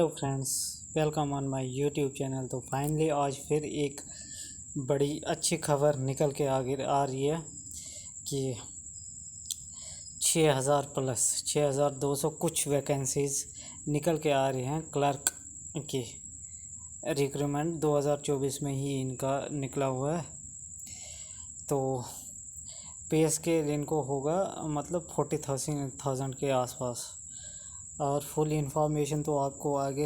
Hello friends, welcome on my YouTube channel. तो finally आज फिर एक बड़ी अच्छी खबर निकल के आगे आ रही है कि 6000 प्लस 6200 कुछ वैकेंसीज़ निकल के आ रही हैं क्लर्क की। रिक्रूटमेंट 2024 में ही इनका निकला हुआ है। तो पे स्केल इनको होगा मतलब 40,000 के आसपास। और फुल इंफॉर्मेशन तो आपको आगे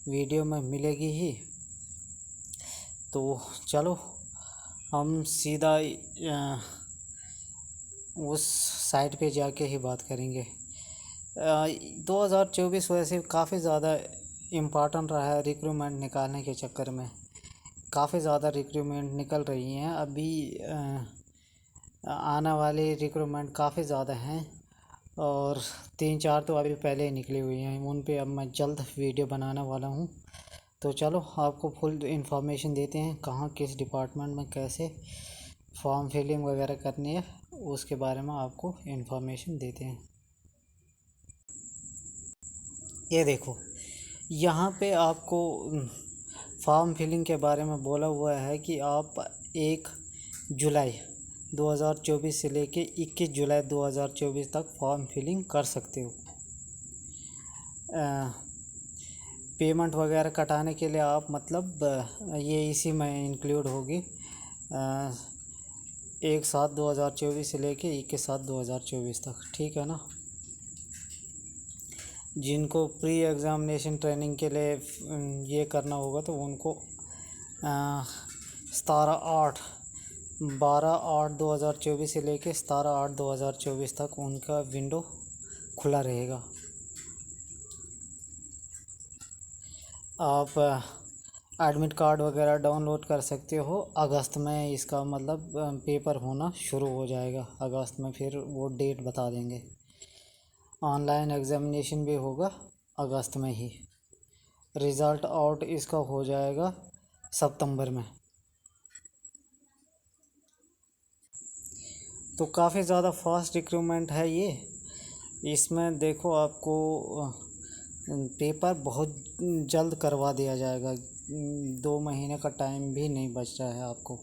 वीडियो में मिलेगी ही। तो चलो हम सीधा उस साइट पे जाके ही बात करेंगे। 2024 वैसे काफ़ी ज़्यादा इम्पॉर्टेंट रहा है रिक्रूटमेंट निकालने के चक्कर में। काफ़ी ज़्यादा रिक्रूटमेंट निकल रही हैं अभी। आने वाले रिक्रूटमेंट काफ़ी ज़्यादा हैं और 3-4 तो अभी पहले ही निकली हुई हैं। उन पे अब मैं जल्द वीडियो बनाने वाला हूँ। तो चलो आपको फुल इंफॉर्मेशन देते हैं कहाँ किस डिपार्टमेंट में कैसे फॉर्म फिलिंग वगैरह करनी है, उसके बारे में आपको इंफॉर्मेशन देते हैं। ये देखो, यहाँ पे आपको फॉर्म फिलिंग के बारे में बोला हुआ है कि आप 1 जुलाई 2024 से लेके 21 जुलाई 2024 तक फॉर्म फिलिंग कर सकते हो। पेमेंट वगैरह कटाने के लिए आप मतलब ये इसी में इंक्लूड होगी। 1/7/2024 से लेके 21/7/2024 तक, ठीक है ना। जिनको प्री एग्ज़ामिनेशन ट्रेनिंग के लिए ये करना होगा तो उनको 12/8/2024 से लेके 17/8/2024 तक उनका विंडो खुला रहेगा। आप एडमिट कार्ड वगैरह डाउनलोड कर सकते हो। अगस्त में इसका मतलब पेपर होना शुरू हो जाएगा। अगस्त में फिर वो डेट बता देंगे। ऑनलाइन एग्ज़ामिनेशन भी होगा अगस्त में ही। रिज़ल्ट आउट इसका हो जाएगा सितंबर में। तो काफ़ी ज़्यादा फास्ट रिक्रूटमेंट है ये। इसमें देखो आपको पेपर बहुत जल्द करवा दिया जाएगा। 2 महीने का टाइम भी नहीं बच रहा है आपको।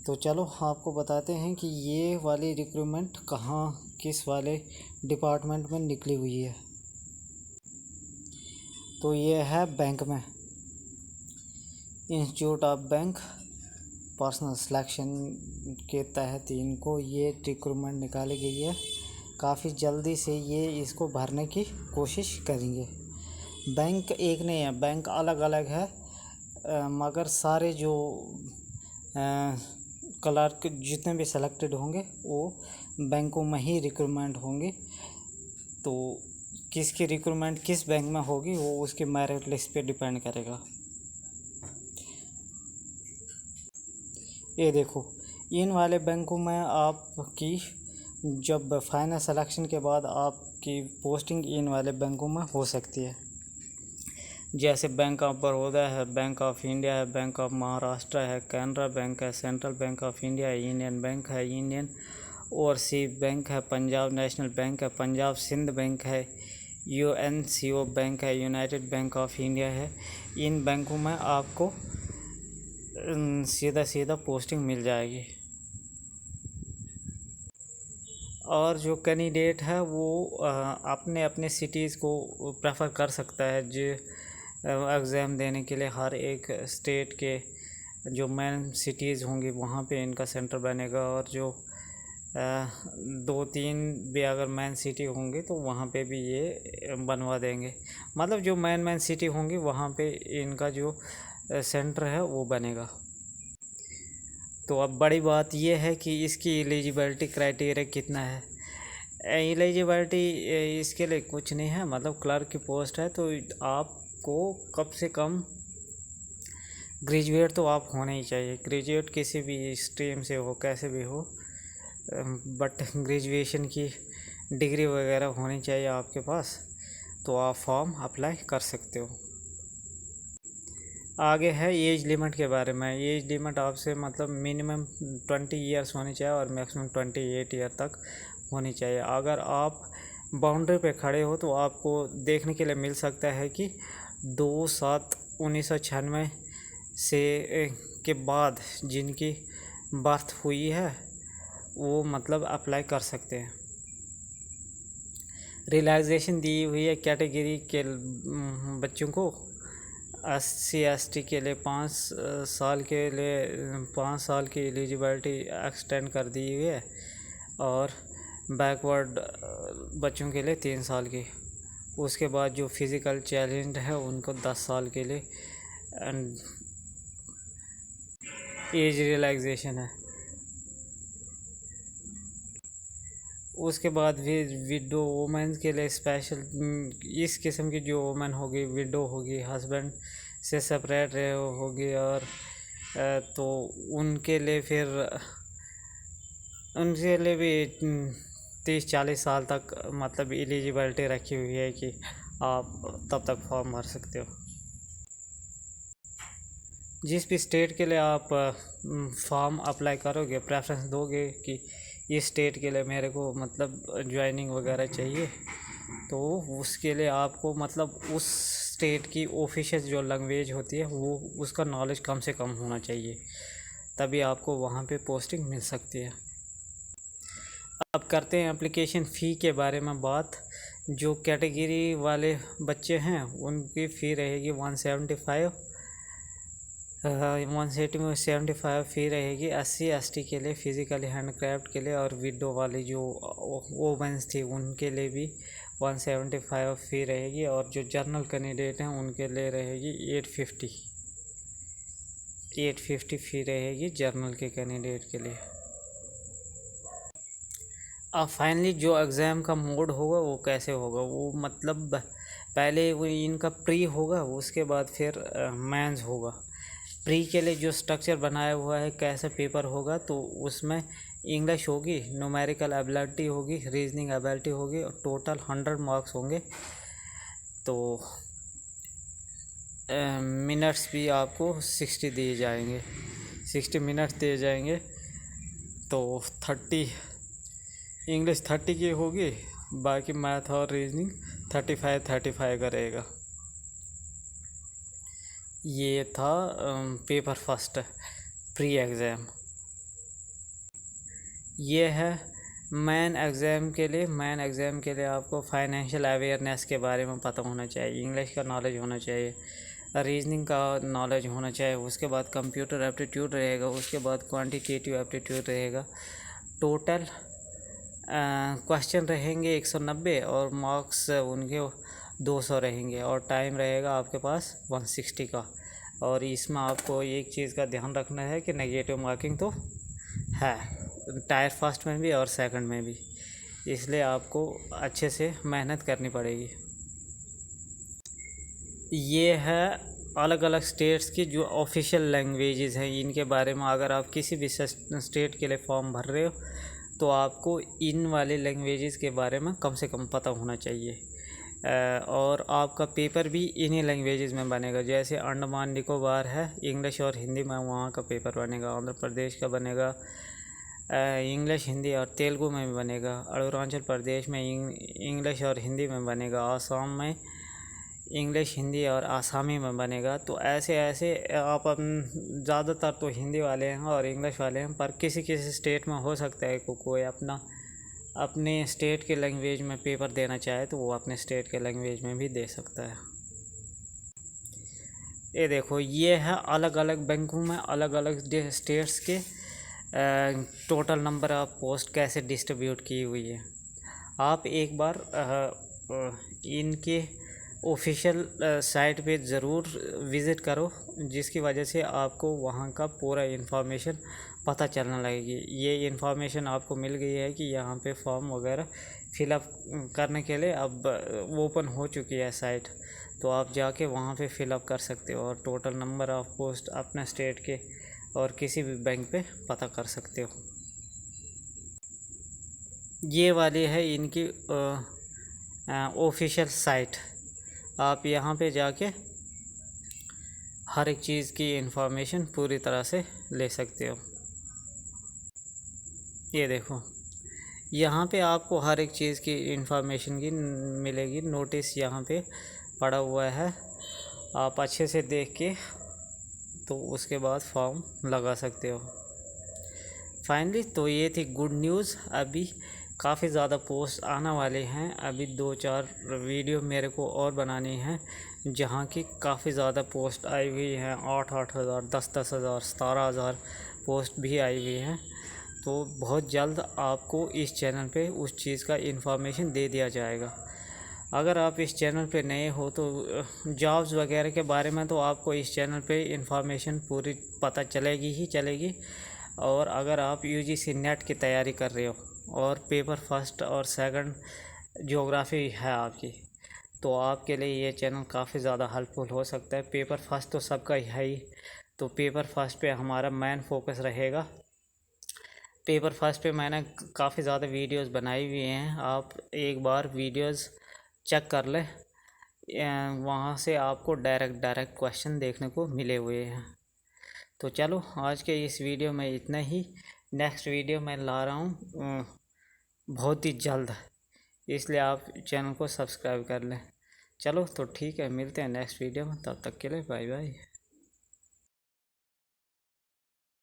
तो चलो आपको बताते हैं कि ये वाली रिक्रूटमेंट कहाँ किस वाले डिपार्टमेंट में निकली हुई है। तो ये है बैंक में, institute of bank personal selection के तहत इनको ये रिक्रूटमेंट निकाली गई है। काफ़ी जल्दी से ये इसको भरने की कोशिश करेंगे। बैंक एक नहीं है, बैंक अलग अलग है, मगर सारे जो क्लर्क जितने भी सेलेक्टेड होंगे वो बैंकों में ही रिक्रूटमेंट होंगे। तो किसकी रिक्रूटमेंट किस बैंक में होगी वो उसके मेरिट लिस्ट पे डिपेंड करेगा। ये देखो, इन वाले बैंकों में आपकी जब फाइनल सिलेक्शन के बाद आपकी पोस्टिंग इन वाले बैंकों में हो सकती है। जैसे बैंक ऑफ बड़ौदा है, बैंक ऑफ इंडिया है, बैंक ऑफ महाराष्ट्र है, कैनरा बैंक है, सेंट्रल बैंक ऑफ इंडिया है, यूनियन बैंक है, यूनियन ओवरसीज बैंक है, पंजाब नेशनल बैंक है, पंजाब सिंध बैंक है, UNCO बैंक है, यूनाइटेड बैंक ऑफ इंडिया है। इन बैंकों में आपको सीधा पोस्टिंग मिल जाएगी। और जो कैंडिडेट है वो अपने अपने सिटीज़ को प्रेफर कर सकता है जो एग्ज़ाम देने के लिए। हर एक स्टेट के जो मेन सिटीज़ होंगी वहाँ पे इनका सेंटर बनेगा। और जो 2-3 भी अगर मेन सिटी होंगी तो वहाँ पे भी ये बनवा देंगे। मतलब जो मेन सिटी होंगी वहाँ पे इनका जो सेंटर है वो बनेगा। तो अब बड़ी बात ये है कि इसकी एलिजिबिलिटी क्राइटेरिया कितना है। एलिजिबिलिटी इसके लिए कुछ नहीं है, मतलब क्लर्क की पोस्ट है तो आपको कम से कम ग्रेजुएट तो आप होना ही चाहिए। ग्रेजुएट किसी भी स्ट्रीम से हो, कैसे भी हो, बट ग्रेजुएशन की डिग्री वगैरह होनी चाहिए आपके पास, तो आप फॉर्म अप्लाई कर सकते हो। आगे है एज लिमिट के बारे में। एज लिमिट आपसे मतलब मिनिमम 20 ईयर्स होनी चाहिए और मैक्सिमम 28 ईयर तक होनी चाहिए। अगर आप बाउंड्री पे खड़े हो तो आपको देखने के लिए मिल सकता है कि 2/7/1996 से के बाद जिनकी बर्थ हुई है वो मतलब अप्लाई कर सकते हैं। रिलैक्सेशन दी हुई है कैटेगरी के बच्चों को। SC/ST के लिए 5 साल की एलिजिबिलिटी एक्सटेंड कर दी हुई है और बैकवर्ड बच्चों के लिए 3 साल की। उसके बाद जो फिज़िकल चैलेंज है उनको 10 साल के लिए एज रिलैक्सेशन है। उसके बाद फिर विडो वुमेन के लिए स्पेशल, इस किस्म की जो वुमेन होगी, विडो होगी, हस्बैंड से सेपरेट रहे होगी और तो उनके लिए भी 30-40 साल तक मतलब एलिजिबिलिटी रखी हुई है कि आप तब तक फॉर्म भर सकते हो। जिस भी स्टेट के लिए आप फॉर्म अप्लाई करोगे, प्रेफरेंस दोगे कि इस स्टेट के लिए मेरे को मतलब ज्वाइनिंग वगैरह चाहिए, तो उसके लिए आपको मतलब उस स्टेट की ऑफिशियल जो लैंग्वेज होती है वो उसका नॉलेज कम से कम होना चाहिए, तभी आपको वहाँ पे पोस्टिंग मिल सकती है। अब करते हैं एप्लीकेशन फ़ी के बारे में बात। जो कैटेगरी वाले बच्चे हैं उनकी फ़ी रहेगी 175 फ़ी रहेगी। SC/ST के लिए, फिज़िकली हैंडक्राफ्ट के लिए और विडो वाली जो वोमेंस थी उनके लिए भी 175 फ़ी रहेगी और जो जनरल कैंडिडेट हैं उनके लिए रहेगी 850 फ़ी रहेगी जनरल के कैंडिडेट के लिए। अब फाइनली जो एग्ज़ाम का मोड होगा वो कैसे होगा, वो मतलब पहले वो इनका प्री होगा, उसके बाद फिर मेंस होगा। प्री के लिए जो स्ट्रक्चर बनाया हुआ है कैसा पेपर होगा, तो उसमें इंग्लिश होगी, न्यूमेरिकल एबिलिटी होगी, रीजनिंग एबिलिटी होगी और टोटल 100 मार्क्स होंगे। तो मिनट्स भी आपको 60 दिए जाएंगे, 60 मिनट्स दिए जाएंगे। तो 30 इंग्लिश 30 की होगी, बाकी मैथ और रीजनिंग 35 का रहेगा। ये था पेपर फर्स्ट प्री एग्ज़ाम। ये है मेन एग्ज़ाम के लिए आपको फाइनेंशियल अवेयरनेस के बारे में पता होना चाहिए, इंग्लिश का नॉलेज होना चाहिए, रीजनिंग का नॉलेज होना चाहिए। उसके बाद कंप्यूटर एप्टीट्यूड रहेगा, उसके बाद क्वांटिटेटिव एप्टीट्यूड रहेगा। टोटल क्वेश्चन रहेंगे 190 और मार्क्स उनके 200 रहेंगे और टाइम रहेगा आपके पास 160 का। और इसमें आपको एक चीज़ का ध्यान रखना है कि नेगेटिव मार्किंग तो है टायर फर्स्ट में भी और सेकंड में भी, इसलिए आपको अच्छे से मेहनत करनी पड़ेगी। ये है अलग अलग स्टेट्स की जो ऑफिशियल लैंग्वेजेस हैं, इनके बारे में अगर आप किसी भी स्टेट के लिए फॉर्म भर रहे हो तो आपको इन वाले लैंग्वेजेस के बारे में कम से कम पता होना चाहिए। और आपका पेपर भी इन्हीं लैंग्वेजेस में बनेगा, जैसे अंडमान निकोबार है इंग्लिश और हिंदी में वहाँ का पेपर बनेगा, आंध्र प्रदेश का बनेगा इंग्लिश हिंदी और तेलुगु में भी बनेगा, अरुणाचल प्रदेश में इंग्लिश और हिंदी में बनेगा, आसाम में इंग्लिश हिंदी और आसामी में बनेगा। तो ऐसे आप ज़्यादातर तो हिंदी वाले हैं और इंग्लिश वाले हैं, पर किसी किसी स्टेट में हो सकता है कोई अपने स्टेट के लैंग्वेज में पेपर देना चाहे तो वो अपने स्टेट के लैंग्वेज में भी दे सकता है। ये देखो, ये है अलग अलग बैंकों में अलग अलग स्टेट्स के टोटल नंबर ऑफ पोस्ट कैसे डिस्ट्रीब्यूट की हुई है। आप एक बार इनके ऑफिशियल साइट पे ज़रूर विज़िट करो, जिसकी वजह से आपको वहाँ का पूरा इन्फॉर्मेशन पता चलने लगेगी। ये इन्फॉर्मेशन आपको मिल गई है कि यहाँ पे फॉर्म वगैरह फिलअप करने के लिए अब ओपन हो चुकी है साइट, तो आप जाके वहाँ पे फिलअप कर सकते हो और टोटल नंबर ऑफ पोस्ट अपने स्टेट के और किसी भी बैंक पे पता कर सकते हो। ये वाली है इनकी ऑफिशियल साइट, आप यहाँ पे जाके हर एक चीज़ की इन्फॉर्मेशन पूरी तरह से ले सकते हो। ये देखो, यहाँ पे आपको हर एक चीज़ की इंफॉर्मेशन की मिलेगी। नोटिस यहाँ पे पड़ा हुआ है, आप अच्छे से देख के तो उसके बाद फॉर्म लगा सकते हो। फाइनली तो ये थी गुड न्यूज़। अभी काफ़ी ज़्यादा पोस्ट आने वाले हैं। अभी 2-4 वीडियो मेरे को और बनानी है, जहाँ की काफ़ी ज़्यादा पोस्ट आई हुई हैं। 8-8 हज़ार, 10-10 हज़ार, 17 हज़ार पोस्ट भी आई हुई हैं। तो बहुत जल्द आपको इस चैनल पे उस चीज़ का इन्फॉर्मेशन दे दिया जाएगा। अगर आप इस चैनल पे नए हो तो जॉब्स वगैरह के बारे में तो आपको इस चैनल पे इन्फॉर्मेशन पूरी पता चलेगी ही चलेगी। और अगर आप यूजीसी नेट की तैयारी कर रहे हो और पेपर फर्स्ट और सेकंड ज्योग्राफी है आपकी, तो आपके लिए ये चैनल काफ़ी ज़्यादा हेल्पफुल हो सकता है। पेपर फर्स्ट तो सबका ही है ही, तो पेपर फर्स्ट पे हमारा मेन फोकस रहेगा। पेपर फर्स्ट पे मैंने काफ़ी ज़्यादा वीडियोस बनाई हुई हैं, आप एक बार वीडियोस चेक कर लें। वहाँ से आपको डायरेक्ट क्वेश्चन देखने को मिले हुए हैं। तो चलो आज के इस वीडियो में इतना ही। नेक्स्ट वीडियो मैं ला रहा हूँ बहुत ही जल्द, इसलिए आप चैनल को सब्सक्राइब कर लें। चलो तो ठीक है, मिलते हैं नेक्स्ट वीडियो में, तब तक के लिए बाय बाय।